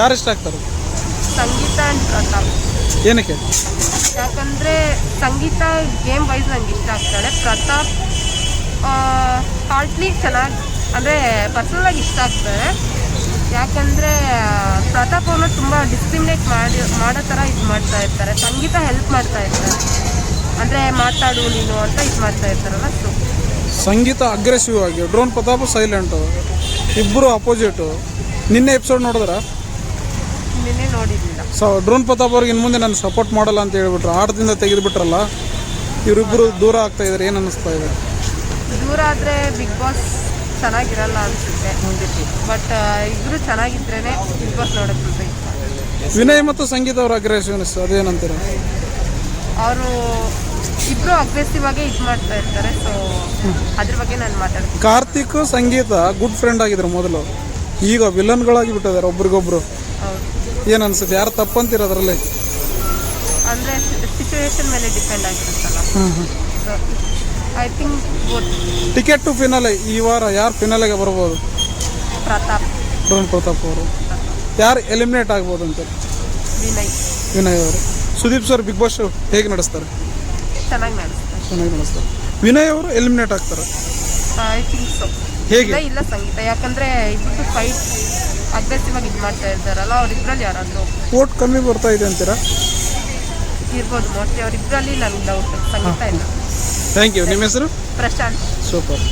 ಯಾರು ಇಷ್ಟ ಆಗ್ತಾರೆ? ಸಂಗೀತ ಆ್ಯಂಡ್ ಪ್ರತಾಪ್. ಏನಕ್ಕೆ? ಯಾಕಂದರೆ ಸಂಗೀತ ಗೇಮ್ ವೈಸ್ ನಂಗೆ ಇಷ್ಟ ಆಗ್ತಾಳೆ. ಪ್ರತಾಪ್ ಪಾರ್ಟ್ಲಿ ಚೆನ್ನಾಗಿ ಅಂದರೆ ಪರ್ಸನಲಾಗಿ ಇಷ್ಟ ಆಗ್ತಾರೆ. ಯಾಕಂದರೆ ಪ್ರತಾಪ್ ಅವ್ರನ್ನ ತುಂಬ ಡಿಸ್ಕ್ರಿಮಿನೇಟ್ ಮಾಡೋ ಥರ ಇದು ಮಾಡ್ತಾ ಇರ್ತಾರೆ. ಸಂಗೀತ ಹೆಲ್ಪ್ ಮಾಡ್ತಾ ಇರ್ತಾರೆ, ಅಂದರೆ ಮಾತಾಡು ನೀನು ಅಂತ ಇದು ಮಾಡ್ತಾ ಇರ್ತಾರಲ್ಲ. ಸೊ ಸಂಗೀತ ಅಗ್ರೆಸಿವ್ ಆಗಿ, ಡ್ರೋನ್ ಪ್ರತಾಪ್ ಸೈಲೆಂಟು, ಇಬ್ಬರು ಅಪೋಸಿಟು. ನಿನ್ನೆ ಎಪಿಸೋಡ್ ನೋಡಿದ್ರ? ನಿನ್ನೆ ನೋಡಿರಲಿಲ್ಲ. ಡ್ರೋನ್ ಪ್ರತಾಪ್ ಅವ್ರಿಗೆ ಇನ್ನು ಮುಂದೆ ನಾನು ಸಪೋರ್ಟ್ ಮಾಡಲ್ಲ ಅಂತ ಹೇಳ್ಬಿಟ್ರು, ಆಟದಿಂದ ತೆಗೆದುಬಿಟ್ರಲ್ಲ. ಇವರಿಬ್ಬರು ದೂರ ಆಗ್ತಾ ಇದ್ದಾರೆ, ಏನು ಅನ್ನಿಸ್ತಾ ಇದೆ? ದೂರ ಆದರೆ ಬಿಗ್ ಬಾಸ್ ಚೆನ್ನಾಗಿರಲ್ಲ ಅನಿಸುತ್ತೆ. ಬಟ್ ಇಬ್ಬರು ಚೆನ್ನಾಗಿದ್ರೇ ಬಿಗ್ ಬಾಸ್ ನೋಡೋಕ್ಕೆ ಸ್ವಲ್ಪ ಇಷ್ಟ. ವಿನಯ್ ಮತ್ತು ಸಂಗೀತ ಅವರ ಅಗ್ರೆಸಿವ್ನೆಸ್ ಅದೇನಂತೀರ? ಅವರು ಇಬ್ಬರು ಅಗ್ರೆಸಿವ್ ಆಗಿ ಇದು ಮಾಡ್ತಾ ಇರ್ತಾರೆ. ಸೊ ಅದ್ರ ಬಗ್ಗೆ ನಾನು ಮಾತಾಡ್ತೀನಿ. ಕಾರ್ತಿಕ್ ಸಂಗೀತ ಗುಡ್ ಫ್ರೆಂಡ್ ಆಗಿದ್ರು ಮೊದಲು, ಈಗ ವಿಲನ್ಗಳಾಗಿ ಬಿಟ್ಟಿದ್ದಾರೆ ಒಬ್ರಿಗೊಬ್ರು. ಹೌದು. ಏನು ಅನ್ಸುತ್ತೆ, ಯಾರು ತಪ್ಪಂತೀರ ಅದರಲ್ಲಿ? ಅಂದರೆ ಸಿಚುವೇಶನ್ ಮೇಲೆ ಡಿಪೆಂಡ್ ಆಗಿರುತ್ತಲ್ಲ. So I think ticket to finale ಈ ವಾರ ಯಾರು ಫಿನಾಲೆಗೆ ಬರ್ಬೋದು? ಪ್ರತಾಪ್, ಡ್ರೋನ್ ಪ್ರತಾಪ್ ಅವರು. ಯಾರು ಎಲಿಮಿನೇಟ್ ಆಗ್ಬೋದು ಅಂತ? ವಿನಯ್ ಅವರು. ಸುದೀಪ್ ಸರ್ ಬಿಗ್ ಬಾಸ್ ಹೇಗೆ ನಡೆಸ್ತಾರೆ? ಚೆನ್ನಾಗಿ ನಡೆಸ್ತಾರೆ. ಚೆನ್ನಾಗಿ ನಡೆಸ್ತಾರೆ. ವಿನಯ್ ಅವರು ಎಲಿಮಿನೇಟ್ ಆಗ್ತಾರೆ? I think so. ಹೇಗೆ? ಇಲ್ಲ ಸಂಗೀತ, ಯಾಕಂದರೆ ಇಬ್ಬರು ಫೈಟ್ ಅಗ್ರೆಸಿವ್ ಆಗಿ ಇದು ಮಾಡ್ತಾ ಇರ್ತಾರಲ್ಲ, ಅವರಿಬ್ಬರಲ್ಲಿ ಯಾರಾದರೂ ವೋಟ್ ಕಮ್ಮಿ ಬರ್ತಾ ಇದೆ ಅಂತೀರಾ? ಇರ್ಬೋದು ಮೋಸ್ಟ್ಲಿ. ಅವರಿಬ್ಬರಲ್ಲಿ ನನಗೆ ಡೌಟ್. ಸಂಗೀತ ಇಲ್ಲ. Thank you. ನಿಮ್ಮ ಹೆಸರು? ಪ್ರಶಾಂತ್. ಸೂಪರ್.